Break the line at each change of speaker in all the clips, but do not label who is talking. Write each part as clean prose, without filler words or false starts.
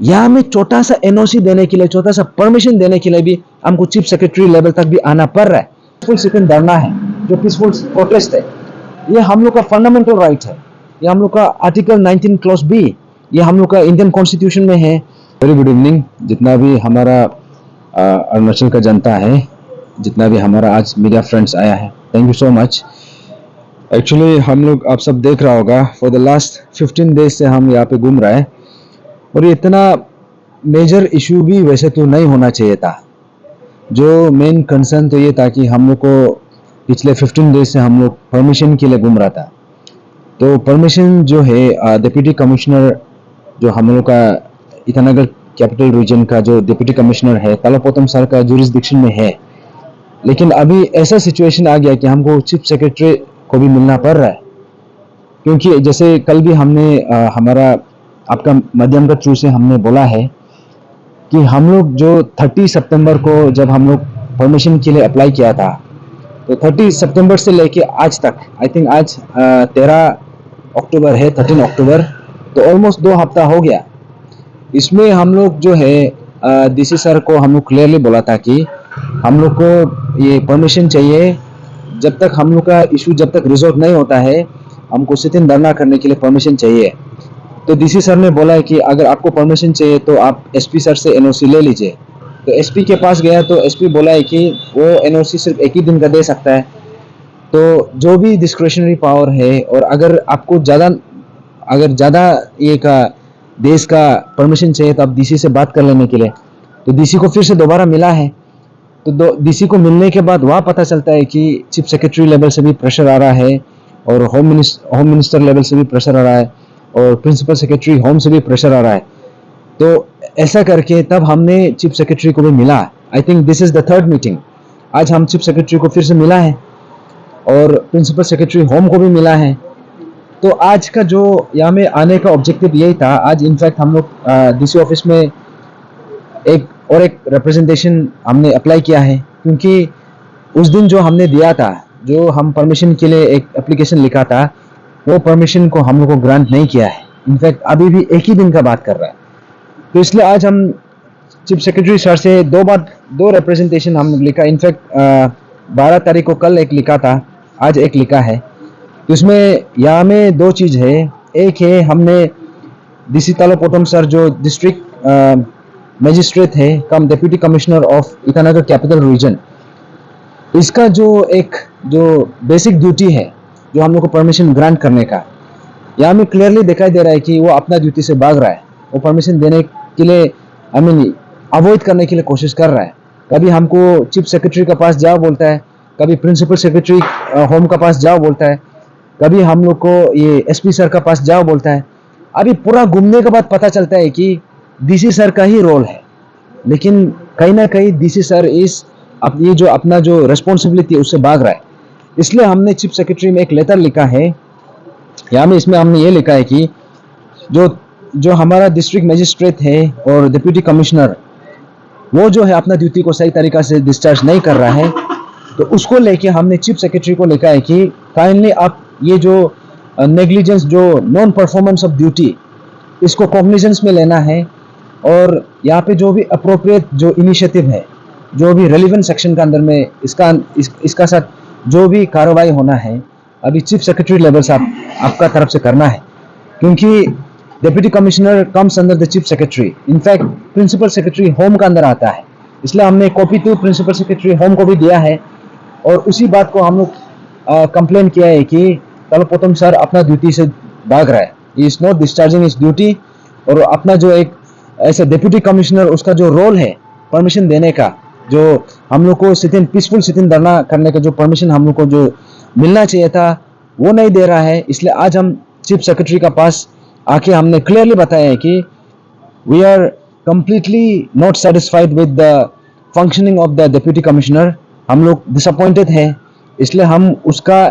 यहाँ में छोटा सा एनओसी देने के लिए, छोटा सा परमिशन देने के लिए भी हमको चीफ सेक्रेटरी लेवल तक भी आना पड़ रहा है। पीसफुल सिटिंग धरना है, जो पीसफुल प्रोटेस्ट है, ये हम लोग का फंडामेंटल राइट है। ये हम लोग का आर्टिकल 19 क्लॉज बी, ये हम लोग का इंडियन कॉन्स्टिट्यूशन में है। वेरी गुड इवनिंग, जितना भी हमारा अरुणाचल का जनता है, जितना भी हमारा आज मीडिया फ्रेंड्स आया है, thank you so much. Actually हम लोग, आप सब देख रहा होगा, फॉर द लास्ट 15 डेज से हम यहाँ पे घूम रहे हैं, और ये इतना मेजर इशू भी वैसे तो नहीं होना चाहिए था। जो मेन कंसर्न तो ये था कि हम लोग को पिछले 15 डेज से हम लोग परमिशन के लिए घूम रहा था। तो परमिशन जो है, डिप्टी कमिश्नर जो हम लोग का ईटानगर कैपिटल रीजन का जो डिप्टी कमिश्नर है, तालापोतम सर का जुरिस्डिक्शन में है। लेकिन अभी ऐसा सिचुएशन आ गया कि हमको चीफ सेक्रेटरी को भी मिलना पड़ रहा है, क्योंकि जैसे कल भी हमने हमारा आपका माध्यम के थ्रू से हमने बोला है कि हम लोग जो 30 सितंबर को जब हम लोग परमिशन के लिए अप्लाई किया था, तो 30 सितंबर से लेके आज तक, आई थिंक आज 13 अक्टूबर है, 13 अक्टूबर, तो ऑलमोस्ट 2 हफ्ता हो गया। इसमें हम लोग जो है डीसी सर को हम लोग क्लियरली बोला था कि हम लोग को ये परमिशन चाहिए, जब तक हम लोग का इशू जब तक रिजॉल्व नहीं होता है, हमको सिटिंग धरना करने के लिए परमिशन चाहिए। तो डीसी सर ने बोला है कि अगर आपको परमिशन चाहिए तो आप एसपी सर से एनओसी ले लीजिए। तो एसपी के पास गया तो एसपी बोला है कि वो एनओसी सिर्फ एक ही दिन का दे सकता है। तो जो भी डिस्क्रिशनरी पावर है, और अगर आपको ज़्यादा ये का देश का परमिशन चाहिए तो आप डीसी से बात कर लेने के लिए। तो डीसी को फिर से दोबारा मिला है। तो डीसी को मिलने के बाद वहाँ पता चलता है कि चीफ सेक्रेटरी लेवल से भी प्रेशर आ रहा है, और होम मिनिस्टर लेवल से भी प्रेशर आ रहा है, और प्रिंसिपल सेक्रेटरी होम से भी प्रेशर आ रहा है। तो ऐसा करके तब हमने चीफ सेक्रेटरी को भी मिला। I think this is the third meeting. आज हम चीफ सेक्रेटरी को फिर से मिला है, और प्रिंसिपल सेक्रेटरी होम को भी मिला है। तो आज का जो यहाँ में आने का ऑब्जेक्टिव यही था। आज इनफैक्ट हम लोग डीसी ऑफिस में एक रिप्रेजेंटेशन हमने अप्लाई किया है, क्योंकि उस दिन जो हमने दिया था, जो हम परमिशन के लिए एक एप्लीकेशन लिखा था, वो परमिशन को हम लोग को ग्रांट नहीं किया है। इनफैक्ट अभी भी एक ही दिन का बात कर रहा है। तो इसलिए आज हम चीफ सेक्रेटरी सर से दो रिप्रेजेंटेशन हम लिखा। इनफैक्ट 12 तारीख को कल एक लिखा था, आज एक लिखा है। तो इसमें यहाँ में 2 चीज़ है। एक है, हमने डीसी तालापोतम सर जो डिस्ट्रिक्ट मजिस्ट्रेट है कम deputy commissioner of Itanagar capital region, इसका जो बेसिक ड्यूटी है, जो हम लोग को परमिशन ग्रांट करने का, यहाँ में क्लियरली दिखाई दे रहा है कि वो अपना ड्यूटी से भाग रहा है। वो परमिशन देने के लिए अवॉइड करने के लिए कोशिश कर रहा है। कभी हमको चीफ सेक्रेटरी के पास जाओ बोलता है, कभी प्रिंसिपल सेक्रेटरी होम का पास जाओ बोलता है, कभी हम लोग को ये एसपी सर का पास जाओ बोलता है। अभी पूरा घूमने के बाद पता चलता है कि डीसी सर का ही रोल है, लेकिन कहीं ना कहीं डीसी सर ये जो अपना जो रिस्पॉन्सिबिलिटी है उससे भाग रहा है। इसलिए हमने चीफ सेक्रेटरी में एक लेटर लिखा है। यहाँ में इसमें हमने ये लिखा है कि जो हमारा डिस्ट्रिक्ट मजिस्ट्रेट है और डिप्टी कमिश्नर, वो जो है अपना ड्यूटी को सही तरीका से डिस्चार्ज नहीं कर रहा है। तो उसको लेके हमने चीफ सेक्रेटरी को लिखा है कि काइंडली आप ये जो नेग्लिजेंस, जो नॉन परफॉर्मेंस ऑफ ड्यूटी, इसको कॉग्निजेंस में लेना है, और यहाँ पे जो भी अप्रोप्रिएट जो इनिशिएटिव है, जो भी रेलिवेंट सेक्शन का अंदर में इसका साथ जो भी कार्रवाई होना है, अभी चीफ सेक्रेटरी लेवल से आपका तरफ से करना है, क्योंकि deputy commissioner comes under the chief secretary. In fact principal secretary home का अंदर आता है। इसलिए हमने copy to principal secretary home को भी दिया है, और उसी बात को हम लोग कंप्लेन किया है कि तालापोतम सर अपना ड्यूटी से भाग रहा है, he is not discharging his duty. और अपना जो एक ऐसे डिप्टी कमिश्नर, उसका जो रोल है परमिशन देने का, जो हम लोग को पीसफुल सिटिंग धरना करने का जो परमिशन हम लोग को जो मिलना चाहिए था, वो नहीं दे रहा है। इसलिए आज हम चीफ सेक्रेटरी का पास आके हमने क्लियरली बताया है कि we are completely not satisfied with the functioning of the deputy commissioner. हम लोग डिसअपॉइंटेड है, इसलिए हम उसका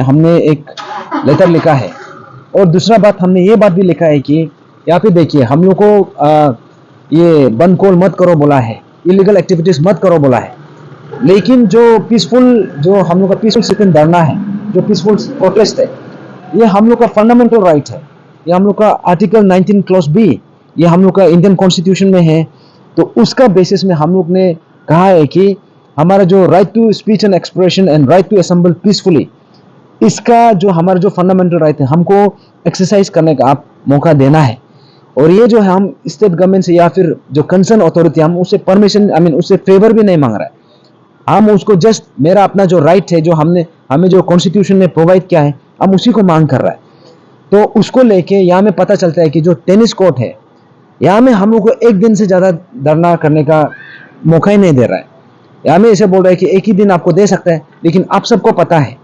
हमने एक लेटर लिखा है। और दूसरा बात, हमने ये बात भी लिखा है कि यहाँ पे देखिए, हम लोग को ये बंद कोल मत करो बोला है, इलीगल एक्टिविटीज मत करो बोला है, लेकिन जो हम लोग का पीसफुल सिटिंग धरना है, जो पीसफुल प्रोटेस्ट है, ये हम लोग का फंडामेंटल राइट है। ये हम लोग का आर्टिकल 19 क्लॉज बी, ये हम लोग का इंडियन कॉन्स्टिट्यूशन में है। तो उसका बेसिस में हम लोग ने कहा है कि हमारा जो right to speech and expression and right to assemble peacefully, इसका जो हमारा जो फंडामेंटल राइट है, हमको एक्सरसाइज करने का आप मौका देना है। और ये जो है हम स्टेट गवर्नमेंट से या फिर जो कंसर्न अथॉरिटी, हम उससे परमिशन उससे फेवर भी नहीं मांग रहा है। हम उसको जस्ट मेरा अपना जो राइट है, जो हमें जो कॉन्स्टिट्यूशन ने प्रोवाइड किया है, हम उसी को मांग कर रहा है। तो उसको लेके यहाँ में पता चलता है कि जो टेनिस कोर्ट है, यहाँ में हम लोग को एक दिन से ज़्यादा धरना करने का मौका ही नहीं दे रहा है। यहाँ में ऐसे बोल रहा है कि एक ही दिन आपको दे सकता है, लेकिन आप सबको पता है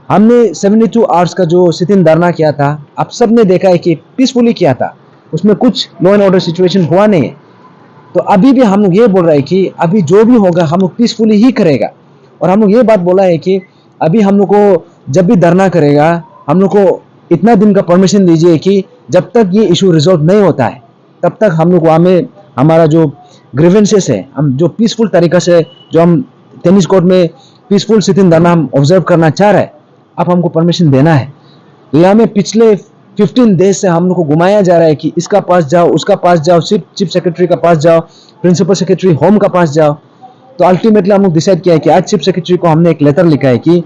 हमने 72 आवर्स का जो सिट इन धरना किया था, आप सब ने देखा है कि पीसफुली किया था, उसमें कुछ लॉ एंड ऑर्डर सिचुएशन हुआ नहीं है। तो अभी भी हम लोग ये बोल रहे हैं कि अभी जो भी होगा हम लोग पीसफुली ही करेगा। और हम लोग ये बात बोला है कि अभी हम लोग को जब भी धरना करेगा, हम लोग को इतना दिन का परमिशन दीजिए कि जब तक ये इशू रिजॉल्व नहीं होता है, तब तक हम लोग वहाँ में हमारा जो ग्रीवेंसेस है, हम जो पीसफुल तरीका से जो हम टेनिस कोर्ट में पीसफुल सिट इन धरना हम ऑब्जर्व करना चाह रहे हैं, आप हमको परमिशन देना है। तो यहाँ में पिछले 15 डेज से हम लोग को घुमाया जा रहा है कि इसका पास जाओ, उसका पास जाओ, चीफ सेक्रेटरी का पास जाओ, प्रिंसिपल सेक्रेटरी होम का पास जाओ। तो अल्टीमेटली हम लोग डिसाइड किया है कि आज चीफ सेक्रेटरी को हमने एक लेटर लिखा है कि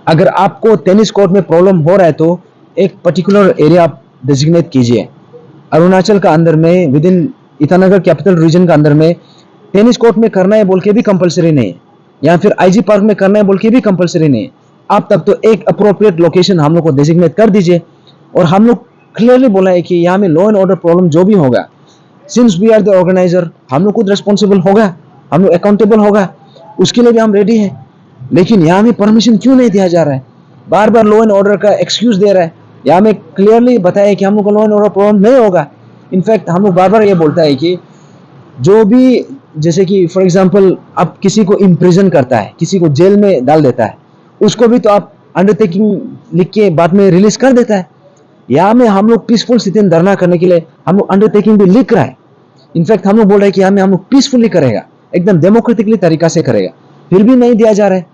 अगर आपको टेनिस कोर्ट में प्रॉब्लम हो रहा है तो एक पर्टिकुलर एरिया आप डेजिग्नेट कीजिए। अरुणाचल का अंदर में with in Itanagar capital region का अंदर में टेनिस कोर्ट में करना है बोल के भी कंपलसरी नहीं है, या फिर आईजी पार्क में करना है बोल के भी कंपलसरी नहीं है। आप तब तो एक अप्रोप्रिएट लोकेशन हम लोग को डेजिग्नेट कर दीजिए। और हम लोग क्लियरली बोला है कि यहाँ में लॉ एंड ऑर्डर प्रॉब्लम जो भी होगा, since we are the organiser, हम लोग खुद रिस्पॉन्सिबल होगा, हम लोग अकाउंटेबल होगा, उसके लिए भी हम रेडी हैं। लेकिन यहाँ में परमिशन क्यों नहीं दिया जा रहा है? बार बार लॉ एंड ऑर्डर का एक्सक्यूज दे रहा है। यहाँ में क्लियरली बताया कि हम लोग को लॉ एंड ऑर्डर प्रॉब्लम नहीं होगा। इनफैक्ट हम लोग बार बार ये बोलता है कि जो भी, जैसे कि फॉर एग्जाम्पल आप किसी को इम्प्रिजन करता है, किसी को जेल में डाल देता है, उसको भी तो आप अंडरटेकिंग लिख के बाद में रिलीज कर देता है। यहाँ में हम लोग पीसफुल सिट इन धरना करने के लिए हम लोग अंडरटेकिंग भी लिख रहा है। इनफैक्ट हम लोग बोल रहे हैं कि यहाँ में हम लोग पीसफुली करेगा, एकदम डेमोक्रेटिकली तरीका से करेगा, फिर भी नहीं दिया जा रहा है।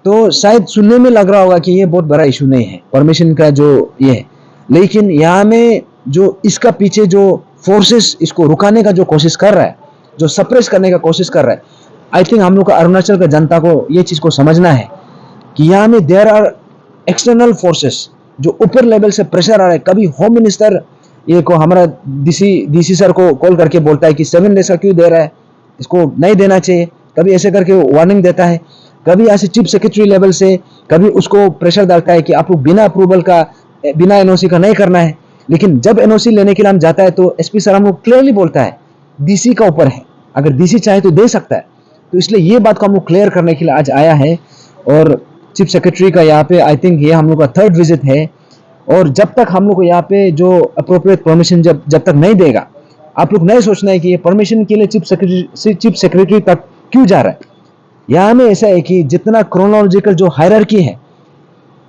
तो शायद सुनने में लग रहा होगा कि ये बहुत बड़ा इशू नहीं है परमिशन का जो ये है, लेकिन यहाँ में जो इसका पीछे जो फोर्सेस इसको रुकाने का जो कोशिश कर रहा है, जो सप्रेस करने का कोशिश कर रहा है, आई थिंक हम लोग का अरुणाचल का जनता को ये चीज़ को समझना है कि यहाँ में देयर आर एक्सटर्नल फोर्सेस जो ऊपर लेवल से प्रेशर आ रहा है। कभी होम मिनिस्टर ये को हमारा डीसी सर को कॉल करके बोलता है कि 7 डेज का क्यों दे रहा है, इसको नहीं देना चाहिए, कभी ऐसे करके वार्निंग देता है, कभी ऐसे चीफ सेक्रेटरी लेवल से कभी उसको प्रेशर डालता है कि आप लोग बिना अप्रूवल का, बिना एनओसी का नहीं करना है। लेकिन जब एनओसी लेने के लिए हम जाता है तो एसपी सर हम लोग क्लियरली बोलता है डीसी का ऊपर है, अगर डीसी चाहे तो दे सकता है। तो इसलिए ये बात को हम लोग क्लियर करने के लिए आज आया है। और चीफ सेक्रेटरी का यहाँ पे आई थिंक ये हम लोग का 3rd विजिट है। और जब तक हम लोग को यहाँ पे जो अप्रोप्रिएट परमिशन जब तक नहीं देगा, आप लोग नहीं सोचना है कि ये परमिशन के लिए चीफ सेक्रेटरी तक क्यों जा रहा है। यहाँ में ऐसा है कि जितना क्रोनोलॉजिकल जो हायरार्की है,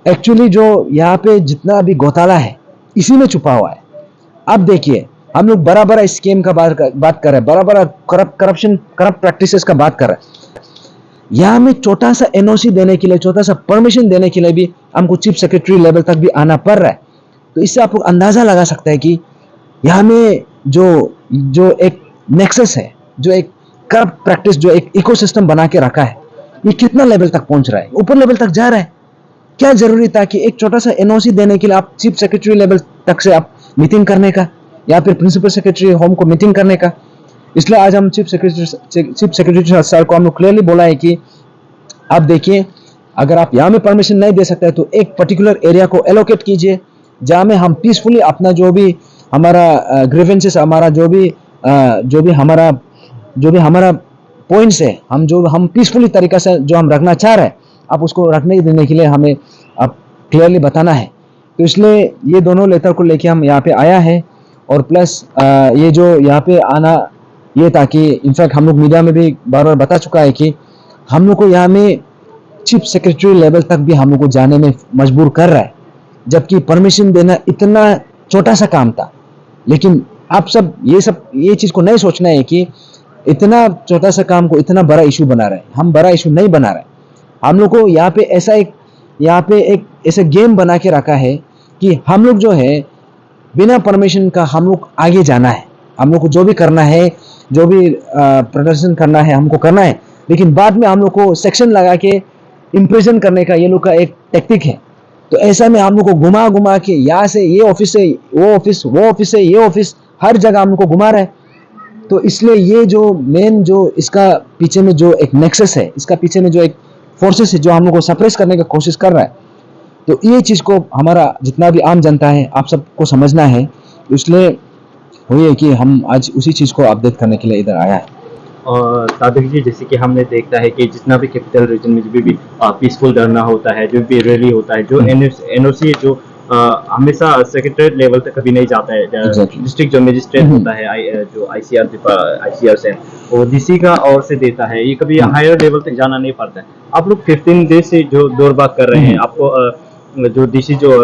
एक्चुअली जो यहाँ पे जितना भी घोटाला है इसी में छुपा हुआ है। अब देखिए हम लोग बड़ा बड़ा स्कीम का बात कर रहे हैं, बड़ा बड़ा करप्ट प्रैक्टिसेस का बात कर रहे हैं। यहाँ में छोटा सा एनओसी देने के लिए, छोटा सा परमिशन देने के लिए भी हमको चीफ सेक्रेटरी लेवल तक भी आना पड़ रहा है। तो इससे आप लोग अंदाजा लगा सकते हैं कि यहाँ में जो एक नेक्सस है, जो एक करप्ट प्रैक्टिस, जो एक इकोसिस्टम बना के रखा है, ये कितना लेवल तक पहुंच रहा है, ऊपर लेवल तक जा रहा है। क्या जरूरी था कि एक छोटा सा एनओसी देने के लिए आप चीफ सेक्रेटरी लेवल तक से आप मीटिंग करने का, या फिर प्रिंसिपल सेक्रेटरी होम को मीटिंग करने का। इसलिए आज हम चीफ सेक्रेटरी सर को हम लोग क्लियरली बोला है कि आप देखिए, अगर आप यहाँ में परमिशन नहीं दे सकते तो एक पर्टिकुलर एरिया को एलोकेट कीजिए, जहाँ में हम पीसफुली अपना जो भी हमारा ग्रीवेंसेस, हमारा जो भी हमारा पॉइंट्स है, हम पीसफुली तरीका से जो हम रखना चाह रहे हैं, आप उसको रखने देने के लिए हमें आप क्लियरली बताना है। तो इसलिए ये दोनों लेटर को लेके हम यहाँ पे आया है। और प्लस ये जो यहाँ पे आना ये, ताकि इनफैक्ट हम लोग मीडिया में भी बार बार बता चुका है कि हम लोग को यहाँ में चीफ सेक्रेटरी लेवल तक भी हम लोग को जाने में मजबूर कर रहा है, जबकि परमिशन देना इतना छोटा सा काम था। लेकिन आप सब ये चीज़ को नहीं सोचना है कि इतना छोटा सा काम को इतना बड़ा इशू बना रहे हैं। हम बड़ा इशू नहीं बना रहे, हम लोग को यहाँ पे एक ऐसा गेम बना के रखा है कि हम लोग जो है बिना परमिशन का हम लोग आगे जाना है। हम लोग को जो भी करना है, जो भी प्रदर्शन करना है हमको करना है, लेकिन बाद में हम लोग को सेक्शन लगा के इम्प्रेशन करने का ये लोग का एक टेक्निक है। तो ऐसा में हम लोग को घुमा घुमा के यहाँ से ये ऑफिस है, वो ऑफिस, वो ऑफिस है, ये ऑफिस, हर जगह हम लोग को घुमा रहा है। तो इसलिए ये जो मेन जो इसका पीछे में जो एक नेक्सस है, इसका पीछे में जो एक फोर्सेस है जो हम लोग को सप्रेस करने का कोशिश कर रहा है, तो ये चीज़ को हमारा जितना भी आम जनता है आप सबको समझना है। इसलिए हुई है कि हम आज उसी चीज़ को अपडेट करने के लिए इधर आया है।
और तादिक जी, जैसे कि हमने देखता है कि जितना भी कैपिटल रीजन में जो भी पीसफुल धरना होता है, जो भी रैली होता है, जो एनओसी जो हमेशा सेक्रेटरीट लेवल तक कभी नहीं जाता है।
Exactly.
डिस्ट्रिक्ट जो मजिस्ट्रेट होता है, जो आईसीआर से वो डीसी का और से देता है, ये कभी हायर लेवल तक जाना नहीं पड़ता है। आप लोग 15 डेज से जो दौर बात कर रहे हैं, आपको जो डीसी जो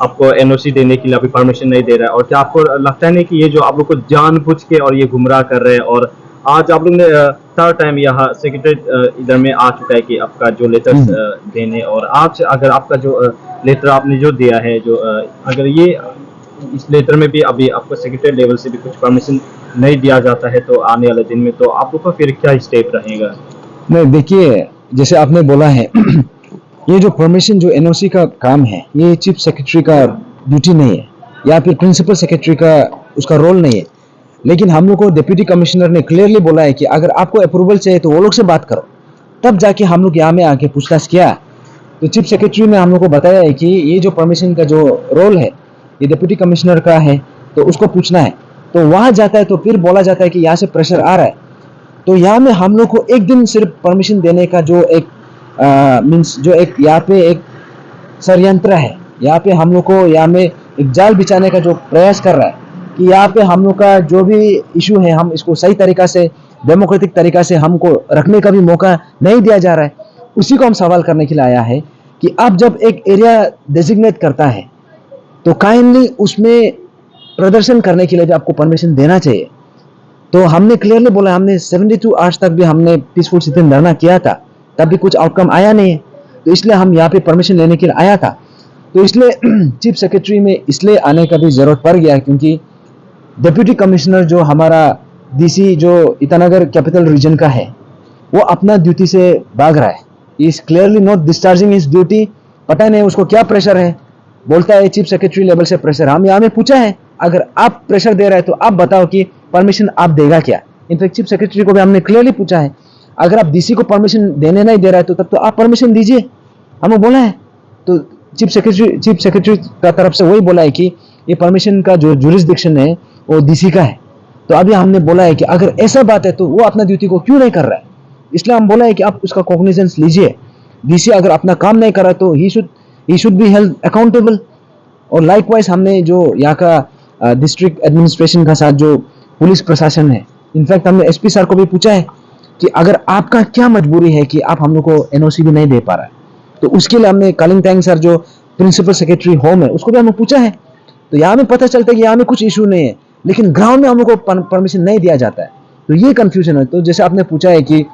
आपको एनओसी देने के लिए अभी परमिशन नहीं दे रहा है, और क्या आपको लगता है नहीं कि ये जो आप लोग को जानबूझ के और ये गुमराह कर रहे हैं, और आज आप लोग ने थर्ड टाइम यहाँ सेक्रेटरीट इधर में आ चुका है कि आपका जो लेटर देने, और आज अगर आपका जो लेटर आपने जो दिया है, जो अगर ये इस लेटर में भी अभी आपको सेक्रेटरी लेवल से भी कुछ परमिशन नहीं दिया जाता है, तो आने वाले दिन में तो आप लोग का फिर क्या स्टेप रहेगा?
नहीं, देखिए जैसे आपने बोला है ये जो परमिशन जो एनओसी का काम है, ये चीफ सेक्रेटरी का ड्यूटी नहीं है या फिर प्रिंसिपल सेक्रेटरी का उसका रोल नहीं है। लेकिन हम लोग को डिप्टी कमिश्नर ने क्लियरली बोला है कि अगर आपको अप्रूवल चाहिए तो वो लोग से बात करो। तब जाके हम लोग यहाँ में आके पूछताछ किया, तो चीफ सेक्रेटरी ने हम लोग को बताया है कि ये जो परमिशन का जो रोल है ये डिप्टी कमिश्नर का है, तो उसको पूछना है। तो वहाँ जाता है तो फिर बोला जाता है कि यहाँ से प्रेशर आ रहा है। तो यहाँ में हम लोग को एक दिन सिर्फ परमिशन देने का जो एक मीन्स जो एक यहाँ पे एक षड्यंत्र है, यहाँ पे हम लोग को यहाँ में एक जाल बिछाने का जो प्रयास कर रहा है कि यहाँ पे हम लोग का जो भी इशू है हम इसको सही तरीका से डेमोक्रेटिक तरीका से हमको रखने का भी मौका नहीं दिया जा रहा है। उसी को हम सवाल करने के लिए आया है कि आप जब एक एरिया डेजिग्नेट करता है तो काइंडली उसमें प्रदर्शन करने के लिए भी आपको परमिशन देना चाहिए। तो हमने क्लियरली बोला, हमने 72 आवर्स तक भी हमने पीसफुल सिटी में धरना किया था, तब भी कुछ आउटकम आया नहीं है। तो इसलिए हम यहाँ पे परमिशन लेने के लिए आया था। तो इसलिए चीफ सेक्रेटरी में इसलिए आने का भी ज़रूरत पड़ गया क्योंकि डिप्टी कमिश्नर जो हमारा डीसी जो ईटानगर कैपिटल रीजन का है वो अपना ड्यूटी से भाग रहा है। Is clearly not discharging his duty. पता नहीं उसको क्या प्रेशर है, बोलता है चीफ सेक्रेटरी लेवल से प्रेशर। हम यहाँ में पूछा है अगर आप प्रेशर दे रहे हैं तो आप बताओ कि परमिशन आप देगा क्या। इनफैक्ट चीफ सेक्रेटरी को भी हमने क्लियरली पूछा है, अगर आप डीसी को परमिशन देने नहीं दे रहे हैं तो तब तो आप परमिशन दीजिए, हमें बोला है। तो चीफ सेक्रेटरी का तरफ से वही बोला है कि ये परमिशन का जो जुरिस्डिक्शन है वो डीसी का है। तो अभी हमने बोला है कि अगर ऐसा बात है तो वो अपना ड्यूटी को क्यों नहीं कर रहा है, इसलिए हम बोला है कि आप उसका कॉग्निजेंस लीजिए। डीसी अगर अपना काम नहीं कर रहा तो he should be held accountable. और लाइकवाइज हमने जो यहाँ का डिस्ट्रिक्ट एडमिनिस्ट्रेशन का साथ जो पुलिस प्रशासन है, इनफैक्ट हमने एसपी सर को भी पूछा है कि अगर आपका क्या मजबूरी है कि आप हम लोग को एनओसी भी नहीं दे पा रहा है, तो उसके लिए हमने कालिंग सर जो प्रिंसिपल सेक्रेटरी होम है उसको भी हमने पूछा है। तो यहाँ में पता चलता है कि यहाँ में कुछ इशू नहीं है, लेकिन ग्राउंड में हम लोग को परमिशन नहीं दिया जाता है। तो ये कंफ्यूजन है। तो जैसे आपने पूछा है कि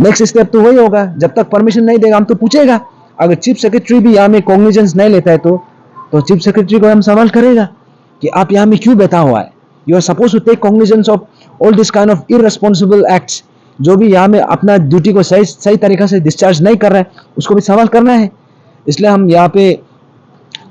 नेक्स्ट स्टेप तो वही होगा, जब तक परमिशन नहीं देगा हम तो पूछेगा। अगर चीफ सेक्रेटरी भी यहाँ में कॉग्निजेंस नहीं लेता है तो चीफ सेक्रेटरी को हम सवाल करेगा कि आप यहाँ में क्यों बैठा हुआ है। You are suppose to take cognizance of all this kind of irresponsible acts. जो भी यहाँ में अपना ड्यूटी को सही तरीका से डिस्चार्ज नहीं कर रहा है उसको भी सवाल करना है। इसलिए हम यहाँ पे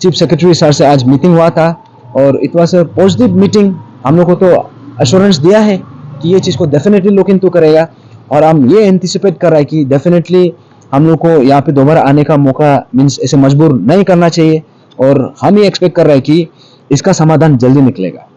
चीफ सेक्रेटरी सर से आज मीटिंग हुआ था और it was a positive meeting. हम लोग को तो अश्योरेंस दिया है कि ये चीज़ को डेफिनेटली लुक इनटू करेगा, और हम ये एंटिसिपेट कर रहे हैं कि डेफिनेटली हम लोग को यहाँ पे दोबारा आने का मौका मीन्स ऐसे मजबूर नहीं करना चाहिए, और हम ये एक्सपेक्ट कर रहे हैं कि इसका समाधान जल्दी निकलेगा।